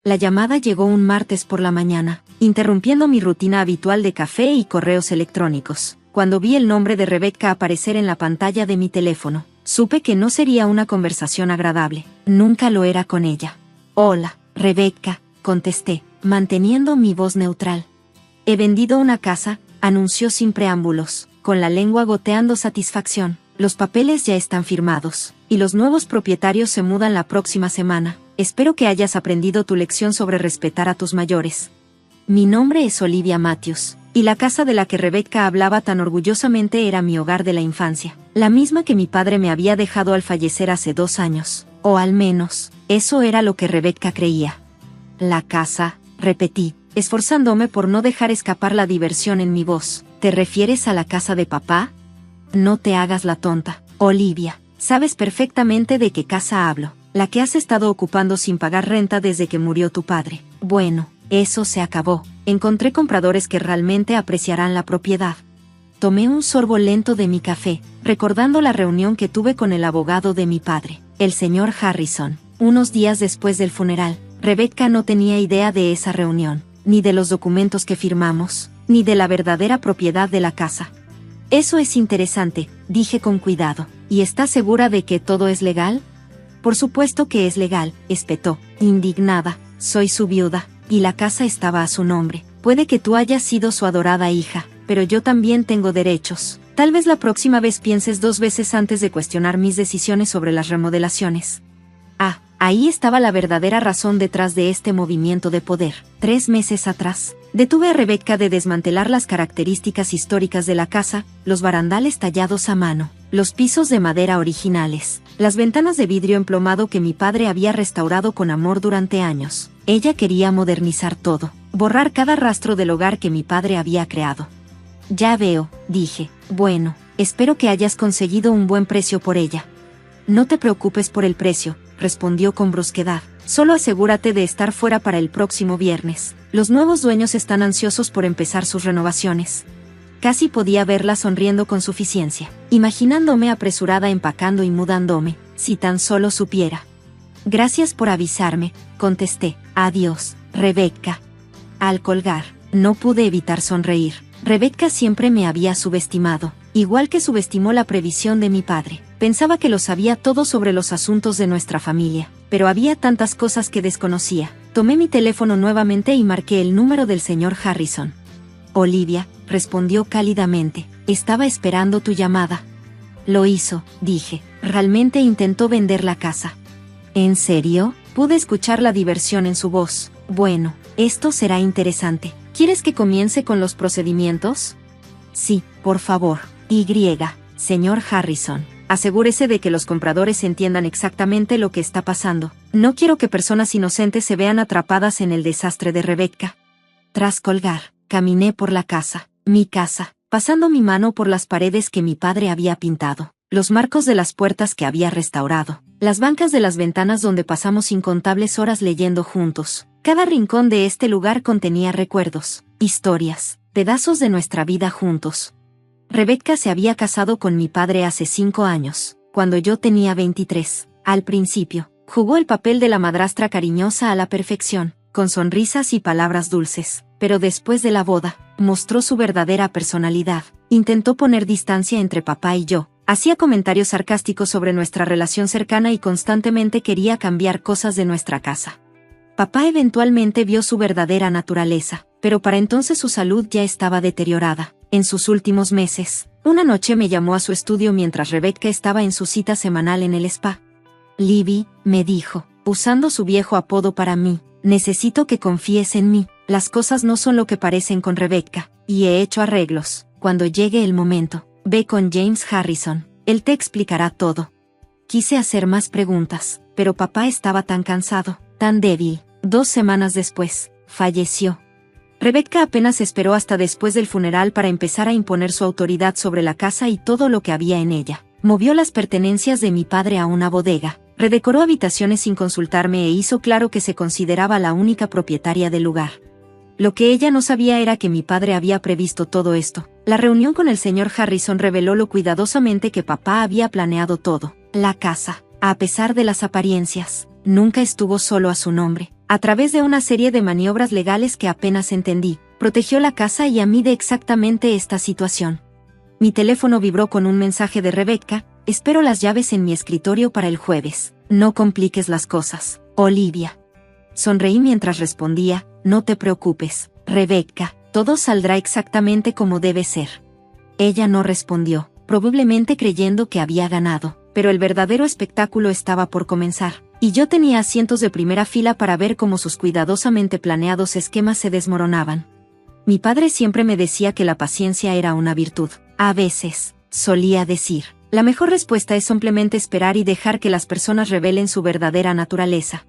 La llamada llegó un martes por la mañana, interrumpiendo mi rutina habitual de café y correos electrónicos. Cuando vi el nombre de Rebecca aparecer en la pantalla de mi teléfono, supe que no sería una conversación agradable. Nunca lo era con ella. Hola, Rebecca, contesté, manteniendo mi voz neutral. He vendido una casa, anunció sin preámbulos, con la lengua goteando satisfacción. Los papeles ya están firmados, y los nuevos propietarios se mudan la próxima semana. Espero que hayas aprendido tu lección sobre respetar a tus mayores. Mi nombre es Olivia Matthews, y la casa de la que Rebecca hablaba tan orgullosamente era mi hogar de la infancia, la misma que mi padre me había dejado al fallecer hace 2 años, o al menos, eso era lo que Rebecca creía. La casa, repetí, esforzándome por no dejar escapar la diversión en mi voz. ¿Te refieres a la casa de papá? No te hagas la tonta, Olivia, sabes perfectamente de qué casa hablo, la que has estado ocupando sin pagar renta desde que murió tu padre. Bueno, eso se acabó, encontré compradores que realmente apreciarán la propiedad. Tomé un sorbo lento de mi café, recordando la reunión que tuve con el abogado de mi padre, el señor Harrison. Unos días después del funeral, Rebecca no tenía idea de esa reunión, ni de los documentos que firmamos, ni de la verdadera propiedad de la casa. Eso es interesante, dije con cuidado. ¿Y estás segura de que todo es legal? Por supuesto que es legal, espetó, indignada. Soy su viuda, y la casa estaba a su nombre. Puede que tú hayas sido su adorada hija, pero yo también tengo derechos. Tal vez la próxima vez pienses 2 veces antes de cuestionar mis decisiones sobre las remodelaciones. Ah, ahí estaba la verdadera razón detrás de este movimiento de poder. 3 meses atrás, detuve a Rebecca de desmantelar las características históricas de la casa, los barandales tallados a mano, los pisos de madera originales, las ventanas de vidrio emplomado que mi padre había restaurado con amor durante años. Ella quería modernizar todo, borrar cada rastro del hogar que mi padre había creado. Ya veo, dije. Bueno, espero que hayas conseguido un buen precio por ella. No te preocupes por el precio, respondió con brusquedad. Solo asegúrate de estar fuera para el próximo viernes. Los nuevos dueños están ansiosos por empezar sus renovaciones. Casi podía verla sonriendo con suficiencia, imaginándome apresurada empacando y mudándome, si tan solo supiera. Gracias por avisarme, contesté. Adiós, Rebecca. Al colgar, no pude evitar sonreír. Rebecca siempre me había subestimado, igual que subestimó la previsión de mi padre. Pensaba que lo sabía todo sobre los asuntos de nuestra familia, pero había tantas cosas que desconocía. Tomé mi teléfono nuevamente y marqué el número del señor Harrison. Olivia, respondió cálidamente, estaba esperando tu llamada. Lo hizo, dije. Realmente intentó vender la casa. ¿En serio? Pude escuchar la diversión en su voz. Bueno, esto será interesante. ¿Quieres que comience con los procedimientos? Sí, por favor. Señor Harrison, asegúrese de que los compradores entiendan exactamente lo que está pasando. No quiero que personas inocentes se vean atrapadas en el desastre de Rebecca. Tras colgar, caminé por la casa, mi casa, pasando mi mano por las paredes que mi padre había pintado, los marcos de las puertas que había restaurado, las bancas de las ventanas donde pasamos incontables horas leyendo juntos. Cada rincón de este lugar contenía recuerdos, historias, pedazos de nuestra vida juntos. Rebecca se había casado con mi padre hace 5 años, cuando yo tenía 23. Al principio, jugó el papel de la madrastra cariñosa a la perfección, con sonrisas y palabras dulces, pero después de la boda, mostró su verdadera personalidad. Intentó poner distancia entre papá y yo, hacía comentarios sarcásticos sobre nuestra relación cercana y constantemente quería cambiar cosas de nuestra casa. Papá eventualmente vio su verdadera naturaleza, pero para entonces su salud ya estaba deteriorada. En sus últimos meses, una noche me llamó a su estudio mientras Rebecca estaba en su cita semanal en el spa. Libby, me dijo, usando su viejo apodo para mí, necesito que confíes en mí. Las cosas no son lo que parecen con Rebecca, y he hecho arreglos. Cuando llegue el momento, ve con James Harrison, él te explicará todo. Quise hacer más preguntas, pero papá estaba tan cansado, tan débil. 2 semanas después, falleció. Rebecca apenas esperó hasta después del funeral para empezar a imponer su autoridad sobre la casa y todo lo que había en ella. Movió las pertenencias de mi padre a una bodega, redecoró habitaciones sin consultarme e hizo claro que se consideraba la única propietaria del lugar. Lo que ella no sabía era que mi padre había previsto todo esto. La reunión con el señor Harrison reveló lo cuidadosamente que papá había planeado todo. La casa, a pesar de las apariencias, nunca estuvo solo a su nombre. A través de una serie de maniobras legales que apenas entendí, protegió la casa y a mí de exactamente esta situación. Mi teléfono vibró con un mensaje de Rebecca: espero las llaves en mi escritorio para el jueves. No compliques las cosas, Olivia. Sonreí mientras respondía: no te preocupes, Rebecca, todo saldrá exactamente como debe ser. Ella no respondió, probablemente creyendo que había ganado, pero el verdadero espectáculo estaba por comenzar, y yo tenía asientos de primera fila para ver cómo sus cuidadosamente planeados esquemas se desmoronaban. Mi padre siempre me decía que la paciencia era una virtud. A veces, solía decir, la mejor respuesta es simplemente esperar y dejar que las personas revelen su verdadera naturaleza.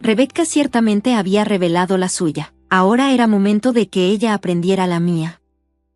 Rebecca ciertamente había revelado la suya. Ahora era momento de que ella aprendiera la mía.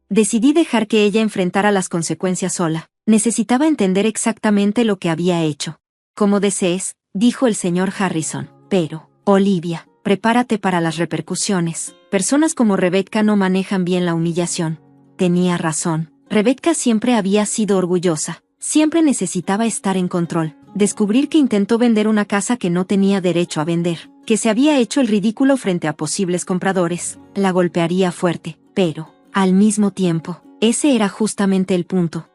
Decidí dejar que ella enfrentara las consecuencias sola. Necesitaba entender exactamente lo que había hecho. Como desees, dijo el señor Harrison. Pero, Olivia, prepárate para las repercusiones. Personas como Rebecca no manejan bien la humillación. Tenía razón. Rebecca siempre había sido orgullosa. Siempre necesitaba estar en control. Descubrir que intentó vender una casa que no tenía derecho a vender, que se había hecho el ridículo frente a posibles compradores, la golpearía fuerte, pero, al mismo tiempo, ese era justamente el punto.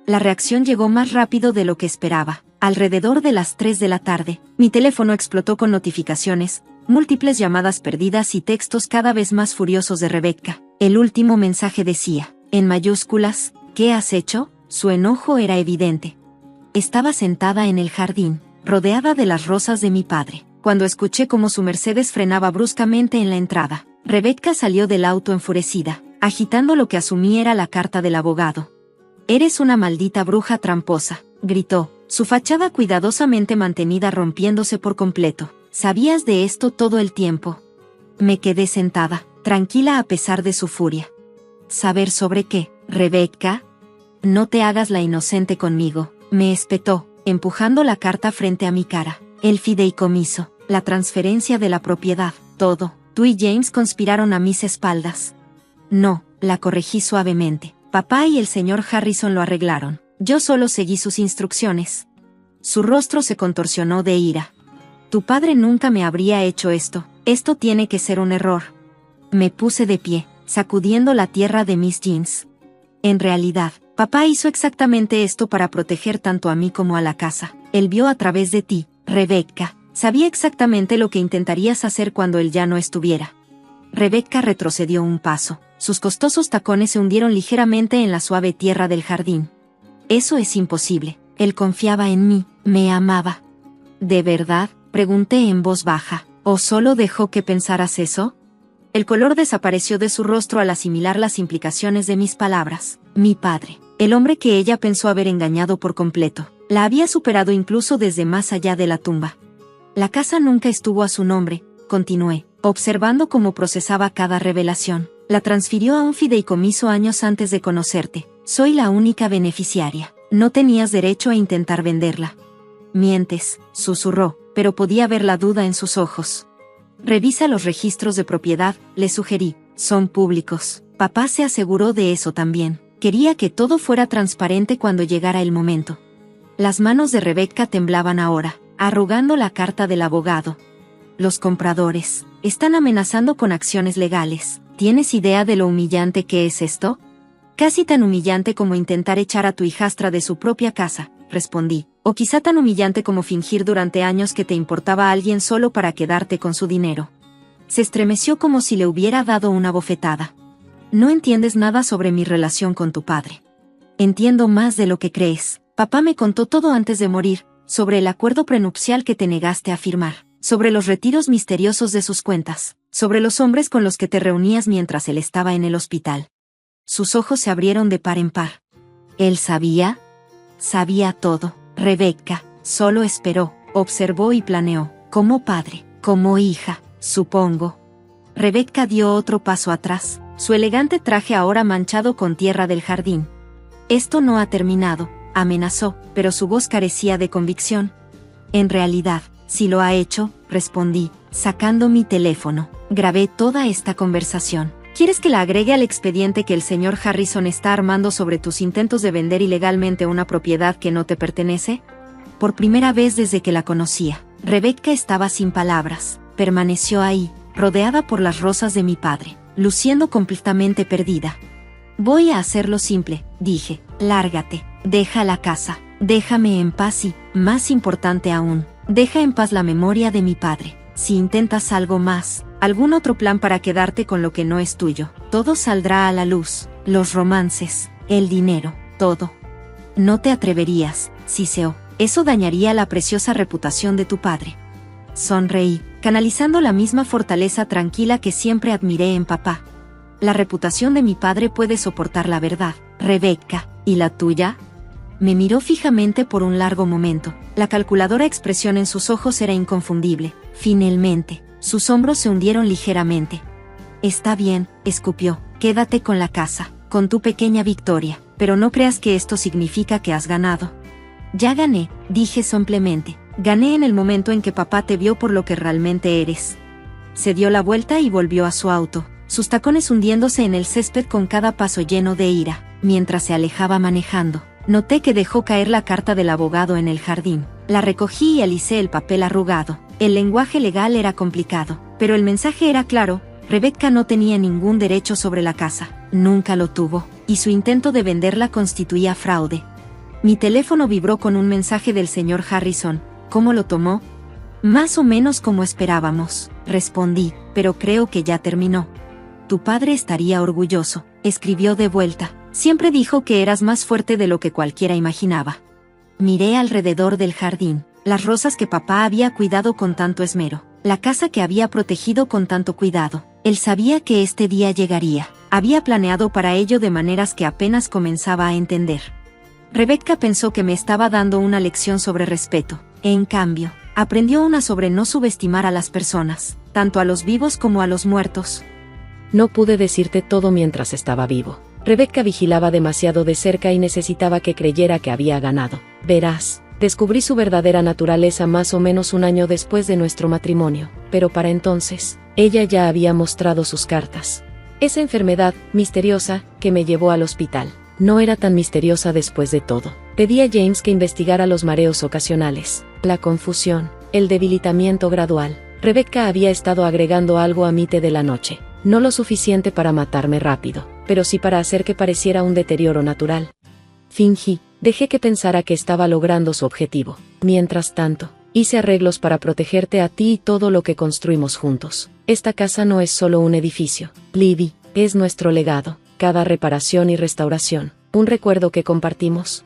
La reacción llegó más rápido de lo que esperaba. Alrededor de las 3 de la tarde, mi teléfono explotó con notificaciones, múltiples llamadas perdidas y textos cada vez más furiosos de Rebecca. El último mensaje decía, en mayúsculas: ¿qué has hecho? Su enojo era evidente. Estaba sentada en el jardín, rodeada de las rosas de mi padre, cuando escuché cómo su Mercedes frenaba bruscamente en la entrada. Rebecca salió del auto enfurecida, agitando lo que asumí era la carta del abogado. «Eres una maldita bruja tramposa», gritó, su fachada cuidadosamente mantenida rompiéndose por completo. «¿Sabías de esto todo el tiempo?» Me quedé sentada, tranquila a pesar de su furia. «¿Saber sobre qué, Rebecca? No te hagas la inocente conmigo», me espetó, empujando la carta frente a mi cara. «El fideicomiso, la transferencia de la propiedad, todo. Tú y James conspiraron a mis espaldas». «No», la corregí suavemente. «Papá y el señor Harrison lo arreglaron. Yo solo seguí sus instrucciones». Su rostro se contorsionó de ira. «Tu padre nunca me habría hecho esto. Esto tiene que ser un error». Me puse de pie, sacudiendo la tierra de mis jeans. «En realidad, papá hizo exactamente esto para proteger tanto a mí como a la casa. Él vio a través de ti, Rebecca. Sabía exactamente lo que intentarías hacer cuando él ya no estuviera». Rebecca retrocedió un paso. Sus costosos tacones se hundieron ligeramente en la suave tierra del jardín. «Eso es imposible. Él confiaba en mí, me amaba». «¿De verdad?», pregunté en voz baja. «¿O solo dejó que pensaras eso?». El color desapareció de su rostro al asimilar las implicaciones de mis palabras. Mi padre, el hombre que ella pensó haber engañado por completo, la había superado incluso desde más allá de la tumba. «La casa nunca estuvo a su nombre», continué, observando cómo procesaba cada revelación. «La transfirió a un fideicomiso años antes de conocerte. Soy la única beneficiaria. No tenías derecho a intentar venderla». «Mientes», susurró, pero podía ver la duda en sus ojos. «Revisa los registros de propiedad», le sugerí. «Son públicos». Papá se aseguró de eso también. Quería que todo fuera transparente cuando llegara el momento. Las manos de Rebecca temblaban ahora, arrugando la carta del abogado. «Los compradores están amenazando con acciones legales. ¿Tienes idea de lo humillante que es esto?». «Casi tan humillante como intentar echar a tu hijastra de su propia casa», respondí. «O quizá tan humillante como fingir durante años que te importaba a alguien solo para quedarte con su dinero». Se estremeció como si le hubiera dado una bofetada. «No entiendes nada sobre mi relación con tu padre». «Entiendo más de lo que crees. Papá me contó todo antes de morir, sobre el acuerdo prenupcial que te negaste a firmar, sobre los retiros misteriosos de sus cuentas, sobre los hombres con los que te reunías mientras él estaba en el hospital». Sus ojos se abrieron de par en par. «¿Él sabía?». «Sabía todo, Rebecca. Solo esperó, observó y planeó. Como padre, como hija, supongo». Rebecca dio otro paso atrás, su elegante traje ahora manchado con tierra del jardín. «Esto no ha terminado», amenazó, pero su voz carecía de convicción. «En realidad, sí lo ha hecho», respondí, sacando mi teléfono. «Grabé toda esta conversación. ¿Quieres que la agregue al expediente que el señor Harrison está armando sobre tus intentos de vender ilegalmente una propiedad que no te pertenece?». Por primera vez desde que la conocía, Rebecca estaba sin palabras. Permaneció ahí, rodeada por las rosas de mi padre, luciendo completamente perdida. Voy a hacerlo simple, dije. Lárgate, deja la casa, déjame en paz y, más importante aún, deja en paz la memoria de mi padre. Si intentas algo más, algún otro plan para quedarte con lo que no es tuyo, todo saldrá a la luz, los romances, el dinero, todo. No te atreverías, Ciceo, eso dañaría la preciosa reputación de tu padre. Sonreí, canalizando la misma fortaleza tranquila que siempre admiré en papá. La reputación de mi padre puede soportar la verdad, Rebecca, ¿y la tuya? Me miró fijamente por un largo momento. La calculadora expresión en sus ojos era inconfundible. Finalmente, sus hombros se hundieron ligeramente. Está bien, escupió, quédate con la casa, con tu pequeña victoria, pero no creas que esto significa que has ganado. Ya gané, dije simplemente. Gané en el momento en que papá te vio por lo que realmente eres. Se dio la vuelta y volvió a su auto, sus tacones hundiéndose en el césped con cada paso lleno de ira. Mientras se alejaba manejando, noté que dejó caer la carta del abogado en el jardín. La recogí y alicé el papel arrugado. El lenguaje legal era complicado, pero el mensaje era claro. Rebecca no tenía ningún derecho sobre la casa, nunca lo tuvo, y su intento de venderla constituía fraude. Mi teléfono vibró con un mensaje del señor Harrison. ¿Cómo lo tomó? Más o menos como esperábamos, respondí, pero creo que ya terminó. Tu padre estaría orgulloso, escribió de vuelta. Siempre dijo que eras más fuerte de lo que cualquiera imaginaba. Miré alrededor del jardín, las rosas que papá había cuidado con tanto esmero, la casa que había protegido con tanto cuidado. Él sabía que este día llegaría, había planeado para ello de maneras que apenas comenzaba a entender. Rebecca pensó que me estaba dando una lección sobre respeto. En cambio, aprendió una sobre no subestimar a las personas, tanto a los vivos como a los muertos. No pude decirte todo mientras estaba vivo. Rebecca vigilaba demasiado de cerca y necesitaba que creyera que había ganado. Verás, descubrí su verdadera naturaleza más o menos un año después de nuestro matrimonio, pero para entonces, ella ya había mostrado sus cartas. Esa enfermedad, misteriosa, que me llevó al hospital, no era tan misteriosa después de todo. Pedí a James que investigara los mareos ocasionales, la confusión, el debilitamiento gradual. Rebecca había estado agregando algo a mi té de la noche. No lo suficiente para matarme rápido, pero sí para hacer que pareciera un deterioro natural. Fingí, dejé que pensara que estaba logrando su objetivo. Mientras tanto, hice arreglos para protegerte a ti y todo lo que construimos juntos. Esta casa no es solo un edificio, Libby, es nuestro legado, cada reparación y restauración, un recuerdo que compartimos.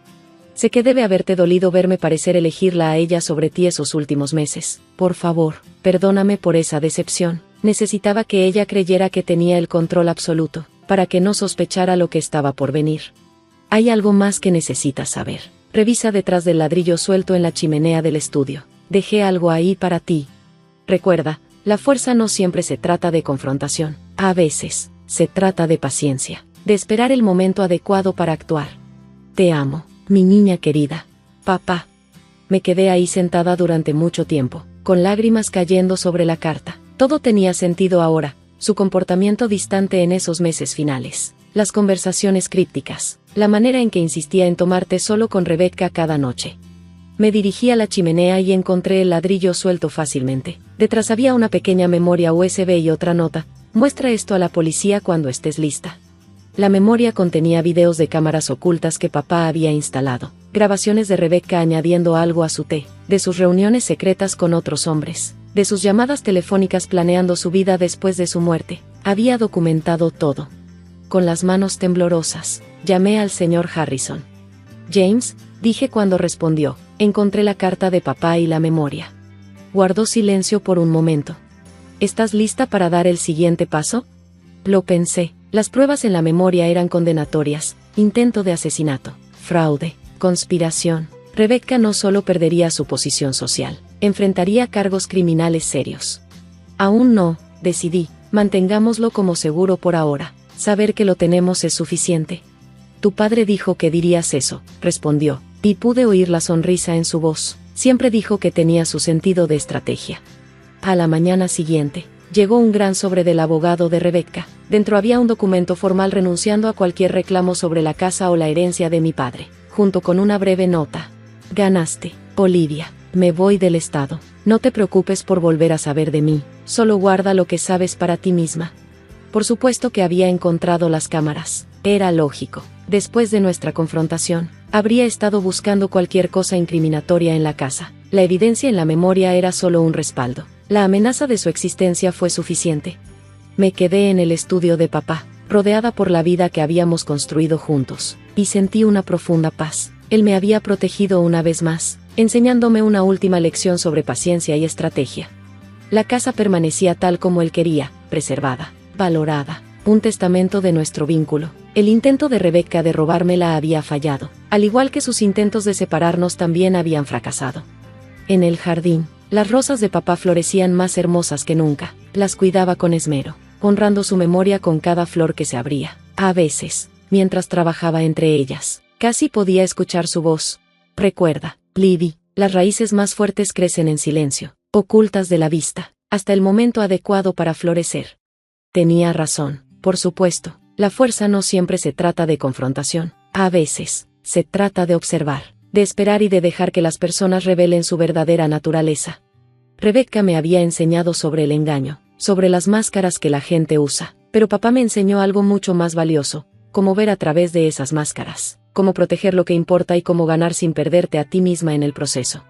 Sé que debe haberte dolido verme parecer elegirla a ella sobre ti esos últimos meses. Por favor, perdóname por esa decepción. Necesitaba que ella creyera que tenía el control absoluto, para que no sospechara lo que estaba por venir. Hay algo más que necesitas saber. Revisa detrás del ladrillo suelto en la chimenea del estudio. Dejé algo ahí para ti. Recuerda, la fuerza no siempre se trata de confrontación. A veces, se trata de paciencia, de esperar el momento adecuado para actuar. Te amo, mi niña querida. Papá. Me quedé ahí sentada durante mucho tiempo, con lágrimas cayendo sobre la carta. Todo tenía sentido ahora, su comportamiento distante en esos meses finales, las conversaciones crípticas, la manera en que insistía en tomarte solo con Rebecca cada noche. Me dirigí a la chimenea y encontré el ladrillo suelto fácilmente. Detrás había una pequeña memoria USB y otra nota. Muestra esto a la policía cuando estés lista. La memoria contenía videos de cámaras ocultas que papá había instalado, grabaciones de Rebecca añadiendo algo a su té, de sus reuniones secretas con otros hombres, de sus llamadas telefónicas planeando su vida después de su muerte. Había documentado todo. Con las manos temblorosas, llamé al señor Harrison. James, dije cuando respondió, encontré la carta de papá y la memoria. Guardó silencio por un momento. ¿Estás lista para dar el siguiente paso? Lo pensé. Las pruebas en la memoria eran condenatorias: intento de asesinato, fraude, conspiración. Rebecca no solo perdería su posición social, enfrentaría cargos criminales serios. Aún no, decidí, mantengámoslo como seguro por ahora. Saber que lo tenemos es suficiente. Tu padre dijo que dirías eso, respondió, y pude oír la sonrisa en su voz. Siempre dijo que tenía su sentido de estrategia. A la mañana siguiente, llegó un gran sobre del abogado de Rebecca. Dentro había un documento formal renunciando a cualquier reclamo sobre la casa o la herencia de mi padre, junto con una breve nota. Ganaste, Olivia. Me voy del estado. No te preocupes por volver a saber de mí, solo guarda lo que sabes para ti misma. Por supuesto que había encontrado las cámaras. Era lógico. Después de nuestra confrontación, habría estado buscando cualquier cosa incriminatoria en la casa. La evidencia en la memoria era solo un respaldo. La amenaza de su existencia fue suficiente. Me quedé en el estudio de papá, rodeada por la vida que habíamos construido juntos, y sentí una profunda paz. Él me había protegido una vez más, enseñándome una última lección sobre paciencia y estrategia. La casa permanecía tal como él quería, preservada, valorada, un testamento de nuestro vínculo. El intento de Rebecca de robármela había fallado, al igual que sus intentos de separarnos también habían fracasado. En el jardín, las rosas de papá florecían más hermosas que nunca. Las cuidaba con esmero, honrando su memoria con cada flor que se abría. A veces, mientras trabajaba entre ellas, casi podía escuchar su voz. Recuerda, Libby, las raíces más fuertes crecen en silencio, ocultas de la vista, hasta el momento adecuado para florecer. Tenía razón, por supuesto. La fuerza no siempre se trata de confrontación. A veces, se trata de observar, de esperar y de dejar que las personas revelen su verdadera naturaleza. Rebecca me había enseñado sobre el engaño, sobre las máscaras que la gente usa, pero papá me enseñó algo mucho más valioso, cómo ver a través de esas máscaras, cómo proteger lo que importa y cómo ganar sin perderte a ti misma en el proceso.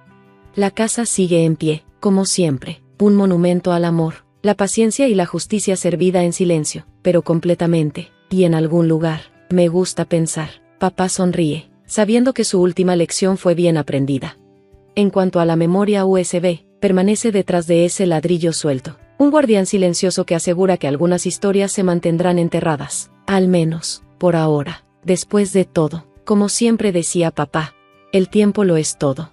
La casa sigue en pie, como siempre, un monumento al amor, la paciencia y la justicia servida en silencio, pero completamente, y en algún lugar, me gusta pensar, papá sonríe, sabiendo que su última lección fue bien aprendida. En cuanto a la memoria USB, permanece detrás de ese ladrillo suelto, un guardián silencioso que asegura que algunas historias se mantendrán enterradas, al menos, por ahora. Después de todo, como siempre decía papá, el tiempo lo es todo.